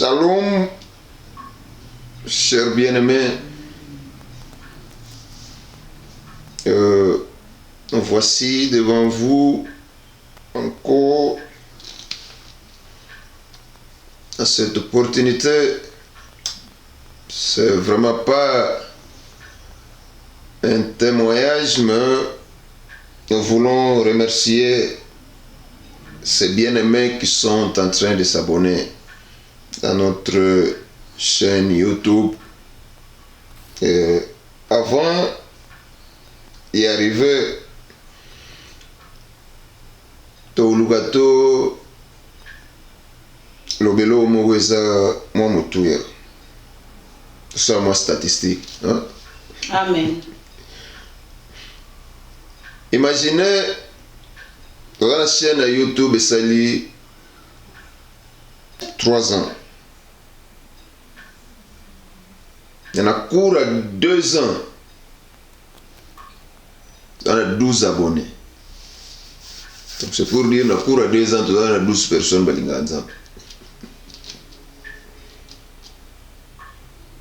Shalom, chers bien-aimés. Voici devant vous encore à cette opportunité. C'est vraiment pas un témoignage, mais nous voulons remercier ces bien-aimés qui sont en train de s'abonner à notre chaîne YouTube. Et avant d'y arriver, Tolugato Lobelo Moweza Momotuya. C'est moi statistique. Hein? Amen. Imaginez dans la chaîne YouTube et Sali 3 ans. Il y en a cours à 2 ans. Il y en a 12 abonnés. Donc c'est pour dire, il y en a cours à 2 ans, il y en a 12 personnes.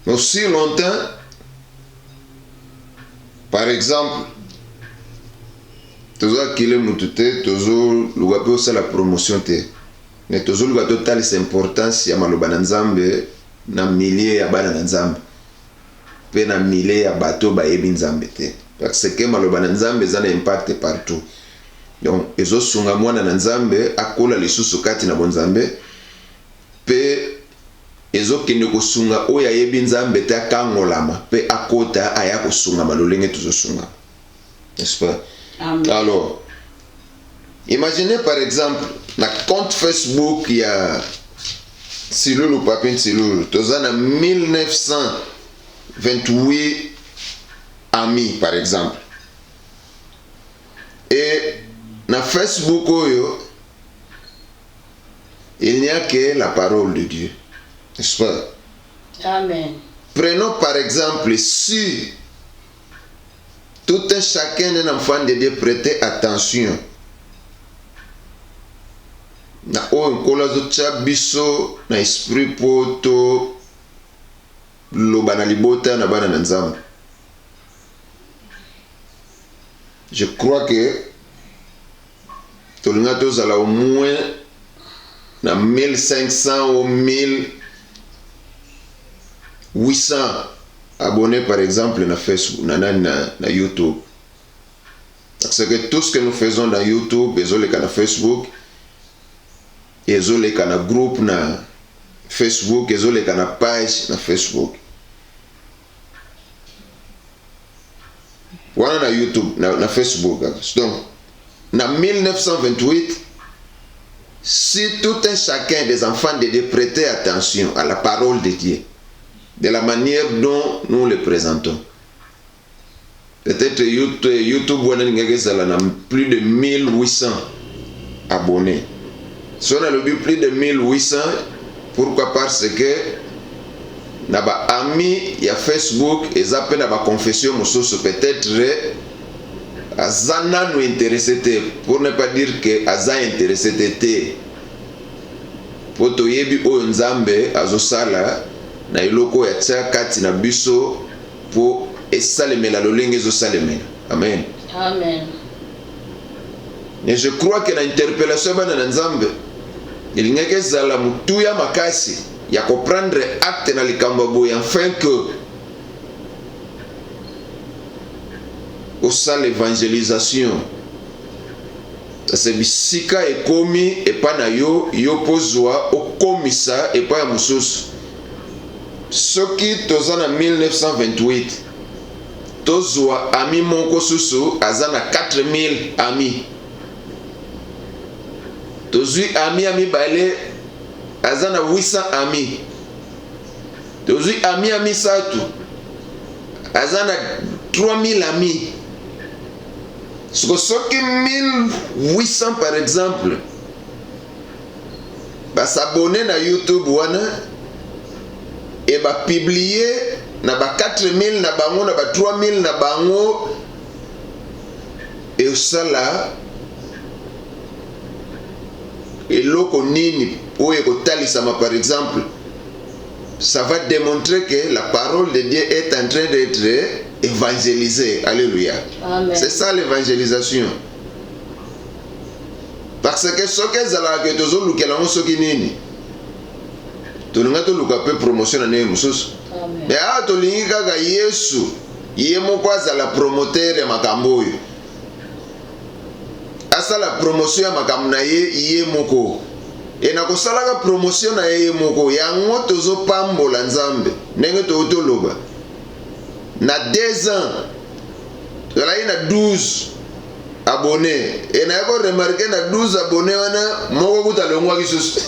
Mais aussi longtemps, par exemple, toujours qu'il est moutoute, toujours le gars peut la promotion te. Mais toujours le gars total c'est important si ya maloba na Nzambe na milliers ya bana na Nzambe. Pe na milliers ya bato ba yebi Nzambe te. Parce que maloba na Nzambe za na impact partout. Donc ezo sunga mwana na Nzambe akola lisusu kati na bonzambe. Pe ezo kende kosunga oya yebi Nzambe te akangolama pe akota aya kosunga malolenge tuzo sunga. N'est-ce pas? Amen. Alors, imaginez par exemple, na compte Facebook, il y a Silul ou Papin Silul, tu as 1928 amis par exemple. Et na Facebook, il n'y a que la parole de Dieu. N'est-ce pas? Amen. Prenons par exemple, si tout un chacun d'un enfant de Dieu prêter attention. Na oyo zo chabiso na esprit poto loba na libota na bana na Nzambe. Je crois que tolinga tozala au moins na 1500 ou 1800 abonnés par exemple na Facebook, na YouTube. Parce que tout ce que nous faisons dans YouTube, ils ont les canaux Facebook, ils ont les canaux groupe na Facebook, ils ont les canaux page na Facebook. Voilà na YouTube, na Facebook. Donc, na 1928, si tout un chacun des enfants de Dieu prêtait attention à la parole de Dieu, de la manière dont nous le présentons. Peut-être YouTube a plus de 1800 abonnés. Si on a le but plus de 1800, pourquoi? Parce que na ba amis il y a Facebook et ça peut na ba confession peut-être azana nous intéressé pour ne pas dire que aza intéressé té. Poto yebi o Nzambe azosala na iloko ya tia kati na biso po esalemela lolenge ezo salemela. Amen. Amen. Et je crois que l'interpellation bana na Nzambe ilingeke zala mutuya makasi ya comprendre acte na likambo boye afin que osa l'évangélisation. C'est bisika ekomi epa na yo pozwa okomisa epa ya mususu. Soki tozana 1928 tozwa ami moko susu azana 4000 amis. Tozwi ami bale azana 800 amis. Tozwi ami satu azana 3000 amis. Soki 1800 par exemple s'abonner na YouTube wana et publier na ba 4000 na bango na ba 3000 na bango et sala eloko nini oyo ekotalisama par exemple ça va démontrer que la parole de Dieu est en train d'être évangélisée. Alléluia. C'est ça l'évangélisation. Parce que ce que zala que tozo lukela ngoso kinini. Tolinga to luka pe promotion na mususu. Mais a tolinga kaka Yesu yemo kwa zala promoteur ya makambo yo. Asa la promotion ya makambo na ye moko. Et na kosalaka promotion na ye moko yango tozo pambola nzambe. Ndenge to loba. Na 2 ans. Tola ina 12 abonnés. Et na ko remarquer na 12 abonnés wana moko kuta longwa kisusu.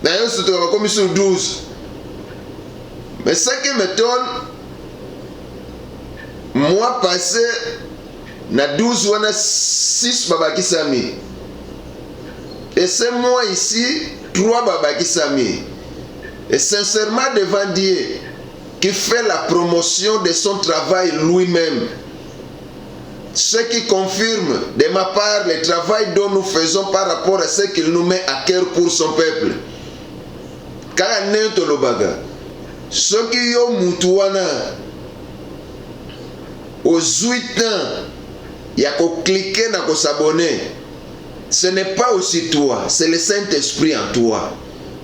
Na yo surtout va comme sur 12. Mais ce qui m'étonne, mois passé na 12 wana 6 babaki sami. Et c'est moi ici 3 babaki sami. Et sincèrement devant Dieu qui fait la promotion de son travail lui-même. Ce qui confirme de ma part le travail dont nous faisons par rapport à ce qu'il nous met à cœur pour son peuple. Car neto lobaga, ce qui yo mutuana aux 8 ans, il y a qu'à cliquer na ko s'abonner. Ce n'est pas aussi toi, c'est le Saint-Esprit en toi.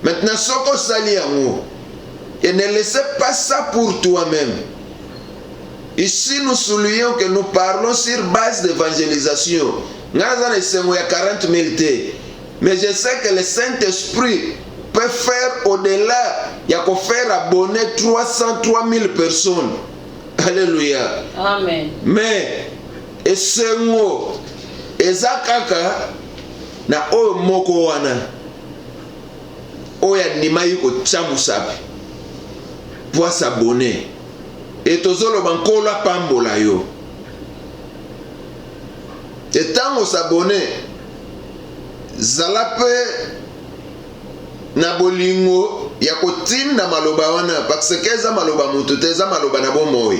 Maintenant, ce qu'on s'allie en haut, et ne laissez pas ça pour toi-même. Ici, nous soulignons que nous parlons sur base d'évangélisation. Nous avons 40 000 thés. Mais je sais que le Saint-Esprit peut faire au-delà. Il y a qu'à faire abonner 303 000 personnes. Alléluia. Amen. Mais, et ce mot, ezakaka na oyo moko wana oya nimayi ko tsamusabi pour s'abonner. Et tozolo bankolo pambola yo. Et tant on s'abonner, zalape na bolingo ya kotim na maloba wana parce que za maloba mutu te za maloba na bomoi.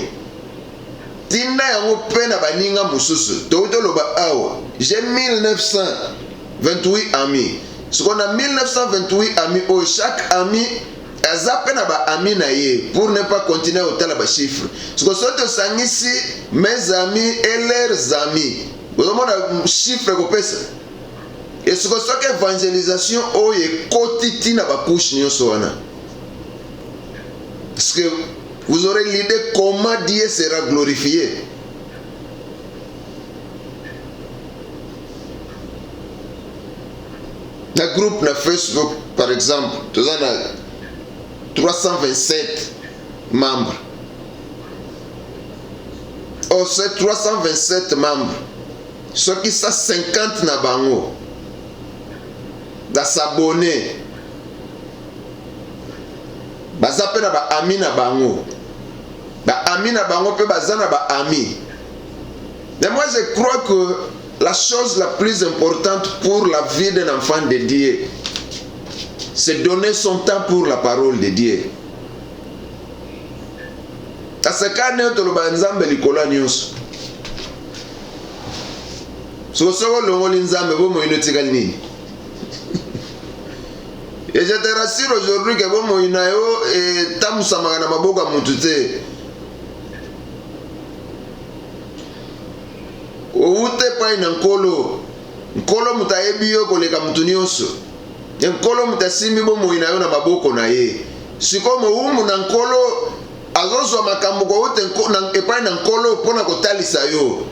Tinda yango pe na baninga mususu. To loba awa. J'ai 1928 amis. Ce qu'on a 1928 amis, oh, chaque ami azape na ba ami na ye pour ne pas continuer au tel ba chiffre. Ce que soit sangisi mes amis et leurs amis. Vous avez chiffre ko pesa. Et ce que soit évangélisation oh ye kotiti na ba couche nyoso wana. Parce que vous aurez l'idée comment Dieu sera glorifié. Le groupe na Facebook, par exemple, nous avons 327 membres. Oh, ces 327 membres, ceux qui sont 50 na bango, da s'abonner, bazape na ba ami na bango. Ba ami na bango pe bazana ba ami. Mais moi je crois que la chose la plus importante pour la vie d'un enfant de Dieu, c'est donner son temps pour la parole de Dieu. Parce que nous avons nzambe likolo nyonso. So soko longoli nzambe bomo inotikali nini? Et je te rassure aujourd'hui que bomo inayo tamusamaka na maboko ya mutu te. Oute pa ina nkolo mutayebi yo koleka mutu nyonso. Nkolo mutasimbi bomo inayo na maboko na ye. Sikomo umu na nkolo azozwa makambo ko ute epai na nkolo pona kotalisa yo.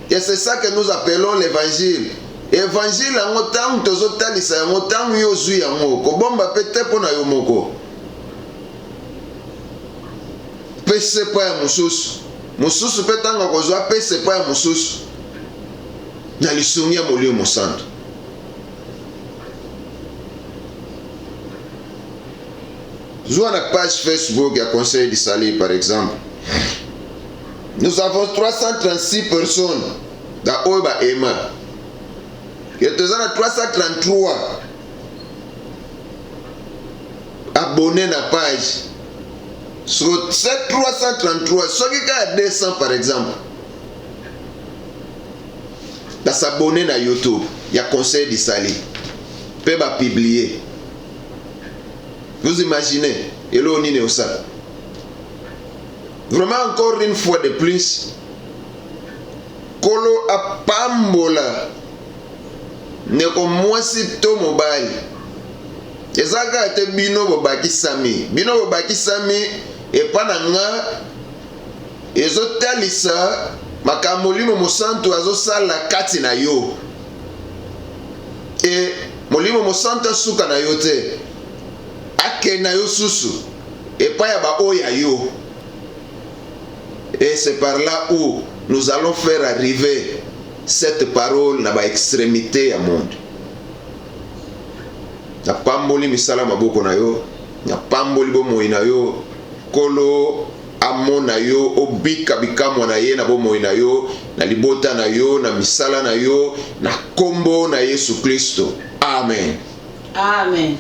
Et c'est ça que nous appelons l'évangile. Évangile yango tangu tozotalisa yango tangu yo zwi yango kobomba pete pona yo moko. Pese pa ya mususu. Mususu pe tanga kozwa pese pa ya mususu. Na lisungi ya molio mosanto. Zwa na page Facebook ya Conseil du Salut par exemple. Nous avons 336 personnes dans Oba Ema. Et nous avons 333 abonnés à la page. Sur ces 333, ceux qui ont 200 par exemple, dans s'abonner à YouTube, il y a Conseil du Salut. Peut pas publier. Vous imaginez, et là on est au ça. Vraiment encore une fois de plus, kolo a pambola ne ko mwasi to mobile. Ezaka te bino bobaki sami e pananga ezotalisa makambo Molimo Mosantu azosala kati na yo. E Molimo Mosantu suka na yo te. Ake na yo susu et pas ya ba oya yo. Et c'est par là où nous allons faire arriver cette parole na ba extrémité ya monde. Na pamboli misala maboko na yo, na pamboli bomoi na yo, kolo amona yo, obika bikamwa na ye na bomoi na yo, na libota na yo, na misala na yo, na kombo na Yesu Kristo. Amen. Amen.